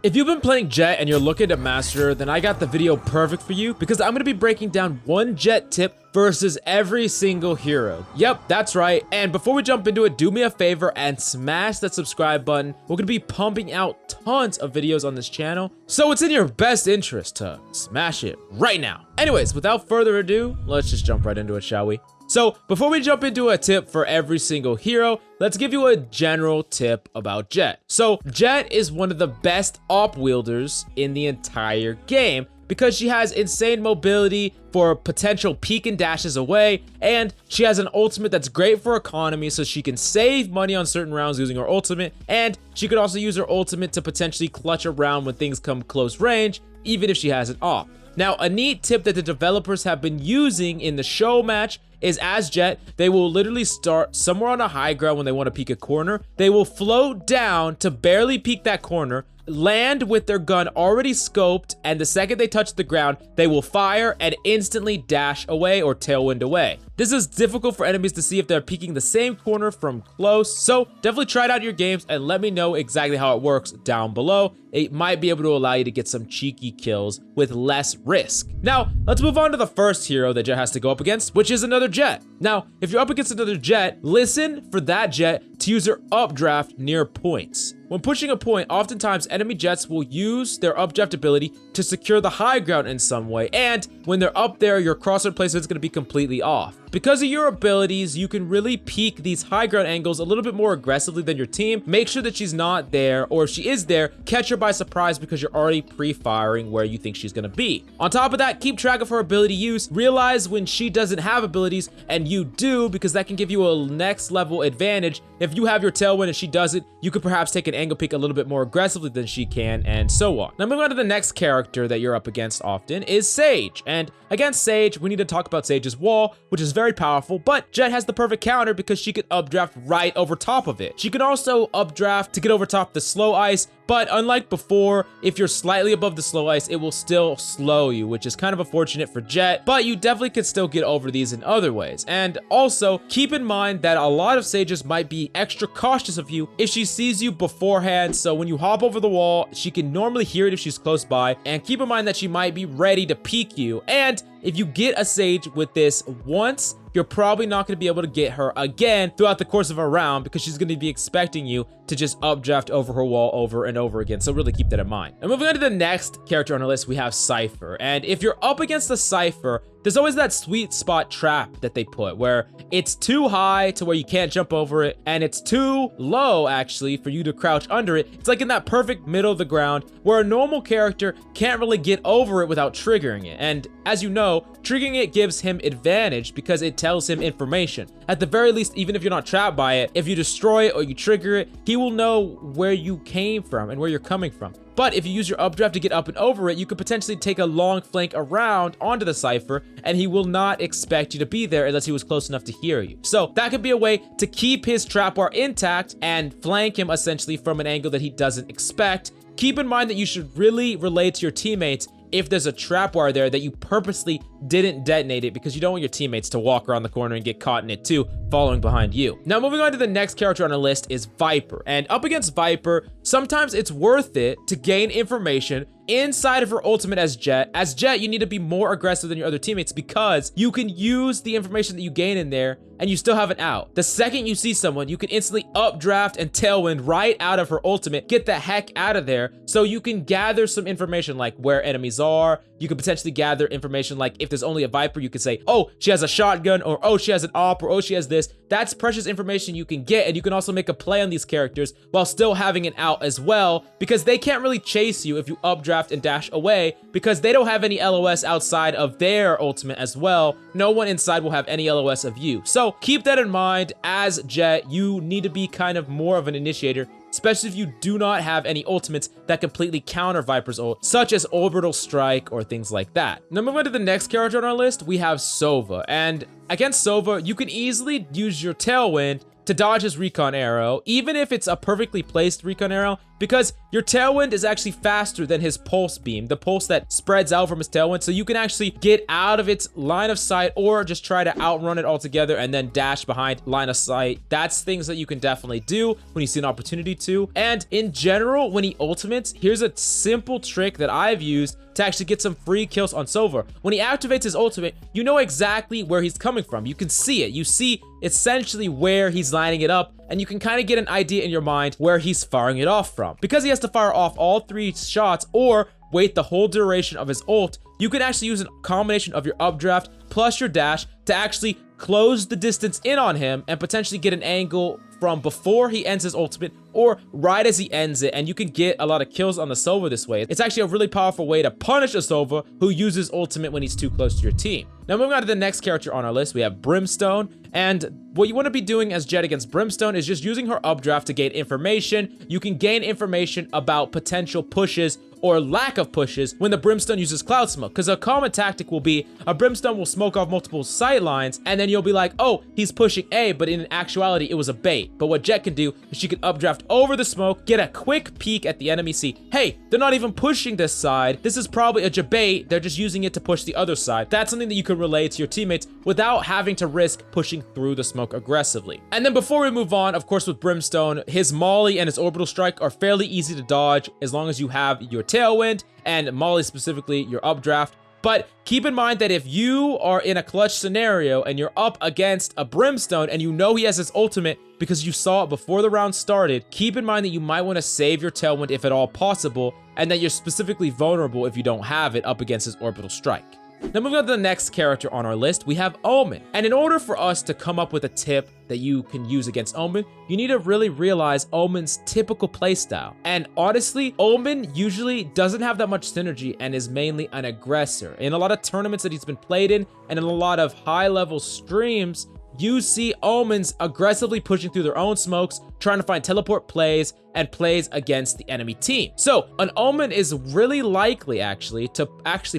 If you've been playing Jett and you're looking to master, then I got the video perfect for you because I'm going to be breaking down one Jett tip versus every single hero. Yep, that's right. And before we jump into it, do me a favor and smash that subscribe button. We're going to be pumping out tons of videos on this channel, so it's in your best interest to smash it right now. Anyways, without further ado, let's just jump right into it, shall we? So, before we jump into a tip for every single hero, let's give you a general tip about Jett. So, Jett is one of the best AWP wielders in the entire game because she has insane mobility for potential peek and dashes away, and she has an ultimate that's great for economy, so she can save money on certain rounds using her ultimate, and she could also use her ultimate to potentially clutch a round when things come close range, even if she has an AWP. Now, a neat tip that the developers have been using in the show match is as Jett, they will literally start somewhere on a high ground when they want to peek a corner. They will float down to barely peek that corner, land with their gun already scoped, and the second they touch the ground, they will fire and instantly dash away or tailwind away. This is difficult for enemies to see if they're peeking the same corner from close, so definitely try it out in your games and let me know exactly how it works down below. It might be able to allow you to get some cheeky kills with less risk. Now, let's move on to the first hero that Jett has to go up against, which is another Jett. Now, if you're up against another Jett, listen for that Jett to use their updraft near points. When pushing a point, oftentimes enemy Jetts will use their updraft ability to secure the high ground in some way, and when they're up there, your crosshair placement is going to be completely off. Because of your abilities, you can really peek these high ground angles a little bit more aggressively than your team. Make sure that she's not there, or if she is there, catch her by surprise because you're already pre-firing where you think she's gonna be. On top of that, keep track of her ability use. Realize when she doesn't have abilities and you do, because that can give you a next level advantage. If you have your tailwind and she doesn't, you could perhaps take an angle peek a little bit more aggressively than she can, and so on. Now moving on to the next character that you're up against often is Sage. And against Sage, we need to talk about Sage's wall, which is very powerful, but Jett has the perfect counter because she could updraft right over top of it. She can also updraft to get over top the slow ice, but unlike before, if you're slightly above the slow ice, it will still slow you, which is kind of unfortunate for Jett, but you definitely could still get over these in other ways. And also, keep in mind that a lot of Sages might be extra cautious of you if she sees you beforehand, so when you hop over the wall, she can normally hear it if she's close by, and keep in mind that she might be ready to peek you. And if you get a Sage with this once, you're probably not going to be able to get her again throughout the course of a round because she's going to be expecting you to just updraft over her wall over and over again. So really keep that in mind. And moving on to the next character on our list, we have Cypher. And if you're up against the Cypher, there's always that sweet spot trap that they put where it's too high to where you can't jump over it, and it's too low actually for you to crouch under it. It's like in that perfect middle of the ground where a normal character can't really get over it without triggering it. And as you know, triggering it gives him advantage because it tells him information. At the very least, even if you're not trapped by it, if you destroy it or you trigger it, he will know where you came from and where you're coming from. But if you use your updraft to get up and over it, you could potentially take a long flank around onto the Cypher, and he will not expect you to be there unless he was close enough to hear you. So that could be a way to keep his trap bar intact and flank him essentially from an angle that he doesn't expect. Keep in mind that you should really relay to your teammates if there's a trap wire there that you purposely didn't detonate it, because you don't want your teammates to walk around the corner and get caught in it too, following behind you. Now moving on to the next character on the list is Viper. And up against Viper, sometimes it's worth it to gain information inside of her ultimate as Jett. As Jett, you need to be more aggressive than your other teammates because you can use the information that you gain in there and you still have an out. The second you see someone, you can instantly updraft and tailwind right out of her ultimate, get the heck out of there, so you can gather some information like where enemies are. You could potentially gather information like if there's only a Viper, you could say, oh, she has a shotgun, or oh, she has an AWP, or oh, she has this. That's precious information you can get, and you can also make a play on these characters while still having an out as well, because they can't really chase you if you updraft and dash away because they don't have any LOS outside of their ultimate as well. No one inside will have any LOS of you. So keep that in mind. As Jett, you need to be kind of more of an initiator, especially if you do not have any ultimates that completely counter Viper's ult, such as Orbital Strike or things like that. Now moving on to the next character on our list, we have Sova. And against Sova, you can easily use your tailwind to dodge his recon arrow, even if it's a perfectly placed recon arrow, because your tailwind is actually faster than his pulse beam, the pulse that spreads out from his tailwind, so you can actually get out of its line of sight or just try to outrun it altogether and then dash behind line of sight. That's things that you can definitely do when you see an opportunity to. And in general, when he ultimates, here's a simple trick that I've used to actually get some free kills on Sova. When he activates his ultimate, you know exactly where he's coming from. You can see it. You see essentially where he's lining it up, and you can kind of get an idea in your mind where he's firing it off from. Because he has to fire off all 3 shots or wait the whole duration of his ult, you can actually use a combination of your updraft plus your dash to actually close the distance in on him and potentially get an angle from before he ends his ultimate or right as he ends it, and you can get a lot of kills on the Sova this way. It's actually a really powerful way to punish a Sova who uses ultimate when he's too close to your team. Now moving on to the next character on our list, we have Brimstone, and what you want to be doing as Jett against Brimstone is just using her updraft to gain information. You can gain information about potential pushes or lack of pushes when the Brimstone uses Cloud Smoke, because a common tactic will be a Brimstone will smoke off multiple sight lines, and then you'll be like, oh, he's pushing A, but in actuality, it was a bait. But what Jett can do is she can updraft over the smoke, get a quick peek at the enemy, see, hey, they're not even pushing this side. This is probably a bait. They're just using it to push the other side. That's something that you can relay to your teammates without having to risk pushing through the smoke aggressively. And then before we move on, of course, with Brimstone, his Molly and his Orbital Strike are fairly easy to dodge as long as you have your tailwind and Molly specifically your updraft. But keep in mind that if you are in a clutch scenario and you're up against a Brimstone and you know he has his ultimate because you saw it before the round started, keep in mind that you might want to save your tailwind if at all possible, and that you're specifically vulnerable if you don't have it up against his Orbital Strike. Now moving on to the next character on our list, we have Omen. And in order for us to come up with a tip that you can use against Omen, you need to really realize Omen's typical playstyle. And honestly, Omen usually doesn't have that much synergy and is mainly an aggressor. In a lot of tournaments that he's been played in and in a lot of high-level streams, you see Omens aggressively pushing through their own smokes, trying to find teleport plays and plays against the enemy team. So an Omen is really likely to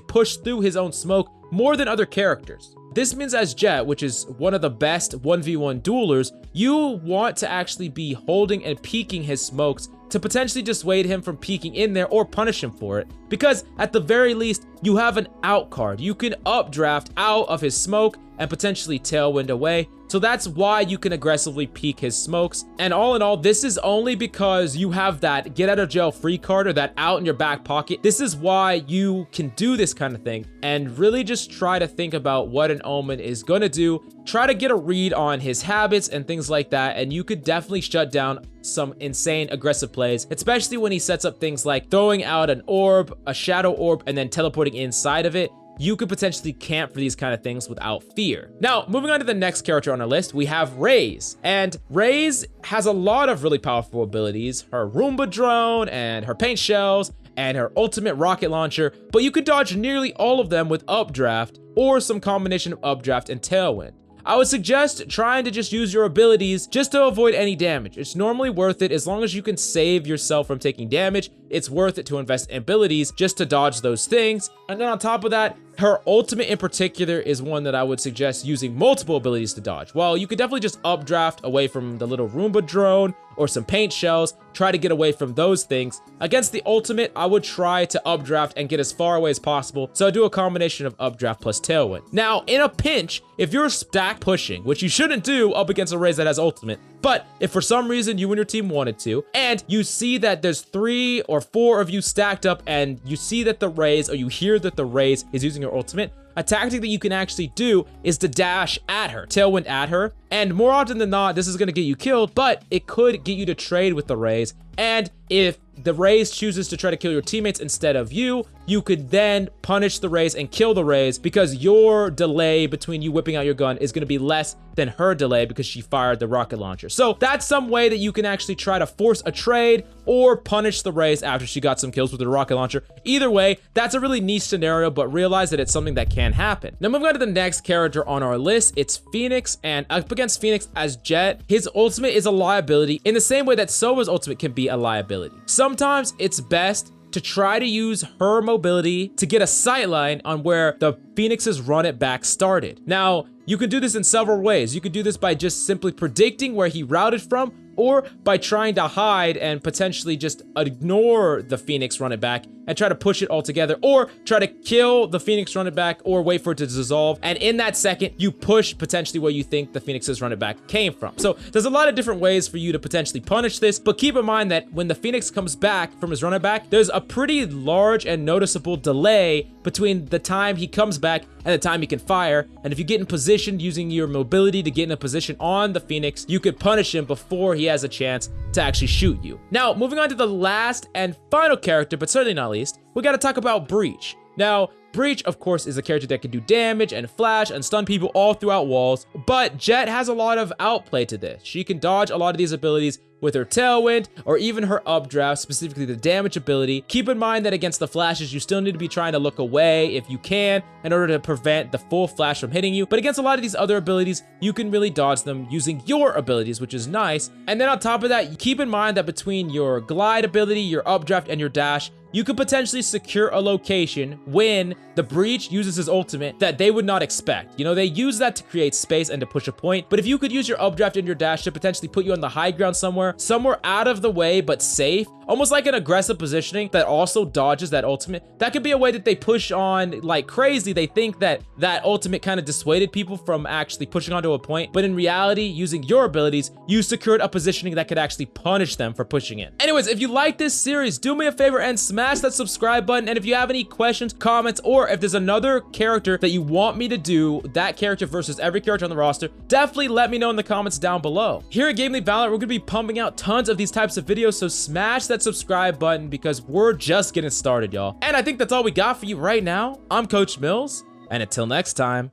push through his own smoke more than other characters. This means as Jett, which is one of the best 1v1 duelers, you want to actually be holding and peeking his smokes to potentially dissuade him from peeking in there or punish him for it, because at the very least, you have an out card. You can updraft out of his smoke and potentially tailwind away. So that's why you can aggressively peek his smokes. And all in all, this is only because you have that get out of jail free card or that out in your back pocket. This is why you can do this kind of thing and really just try to think about what an Omen is gonna do. Try to get a read on his habits and things like that, and you could definitely shut down some insane aggressive plays, especially when he sets up things like throwing out an orb, a shadow orb, and then teleporting inside of it. You could potentially camp for these kind of things without fear. Now, moving on to the next character on our list, we have Raze. And Raze has a lot of really powerful abilities. Her Roomba drone and her paint shells and her ultimate rocket launcher, but you could dodge nearly all of them with updraft or some combination of updraft and tailwind. I would suggest trying to just use your abilities just to avoid any damage. It's normally worth it as long as you can save yourself from taking damage. It's worth it to invest in abilities just to dodge those things. And then on top of that, her ultimate in particular is one that I would suggest using multiple abilities to dodge. Well, you could definitely just updraft away from the little Roomba drone or some paint shells, try to get away from those things. Against the ultimate, I would try to updraft and get as far away as possible, so I do a combination of updraft plus tailwind. Now, in a pinch, if you're stack pushing, which you shouldn't do up against a Raze that has ultimate, but if for some reason you and your team wanted to, and you see that there's 3 or 4 of you stacked up, and you see that the Raze, or you hear that the Raze is using her ultimate, a tactic that you can actually do is to dash at her, tailwind at her, and more often than not, this is going to get you killed, but it could get you to trade with the Raze. And if the Raze chooses to try to kill your teammates instead of you, you could then punish the Raze and kill the Raze, because your delay between you whipping out your gun is going to be less than her delay because she fired the rocket launcher. So that's some way that you can actually try to force a trade or punish the Raze after she got some kills with the rocket launcher. Either way, that's a really niche scenario, but realize that it's something that can happen. Now moving on to the next character on our list, it's Phoenix, and up against Phoenix as Jett, his ultimate is a liability in the same way that Sova's ultimate can be a liability. Sometimes it's best to try to use her mobility to get a sightline on where the Phoenix's run it back started. Now, you can do this in several ways. You could do this by just simply predicting where he routed from, or by trying to hide and potentially just ignore the Phoenix running back and try to push it all together, or try to kill the Phoenix running back or wait for it to dissolve, and in that second you push potentially where you think the Phoenix's running back came from. So there's a lot of different ways for you to potentially punish this, but keep in mind that when the Phoenix comes back from his running back, there's a pretty large and noticeable delay between the time he comes back and the time he can fire, and if you get in position using your mobility to get in a position on the Phoenix, you could punish him before he has a chance to actually shoot you. Now, moving on to the last and final character, but certainly not least, we gotta talk about Breach. Now, Breach, of course, is a character that can do damage and flash and stun people all throughout walls, but Jett has a lot of outplay to this. She can dodge a lot of these abilities with her tailwind or even her updraft, specifically the damage ability. Keep in mind that against the flashes, you still need to be trying to look away if you can in order to prevent the full flash from hitting you. But against a lot of these other abilities, you can really dodge them using your abilities, which is nice. And then on top of that, keep in mind that between your glide ability, your updraft, and your dash, you could potentially secure a location when the Breach uses his ultimate that they would not expect. You know, they use that to create space and to push a point, but if you could use your updraft and your dash to potentially put you on the high ground somewhere out of the way but safe, almost like an aggressive positioning that also dodges that ultimate, that could be a way that they push on like crazy. They think that that ultimate kind of dissuaded people from actually pushing onto a point, but in reality, using your abilities, you secured a positioning that could actually punish them for pushing in. Anyways, if you like this series, do me a favor and smash that subscribe button, and if you have any questions, comments, or if there's another character that you want me to do, that character versus every character on the roster, definitely let me know in the comments down below. Here at Gameplay Valorant, we're gonna be pumping out tons of these types of videos, so smash that subscribe button because we're just getting started, y'all. And I think that's all we got for you right now. I'm Coach Mills, and until next time,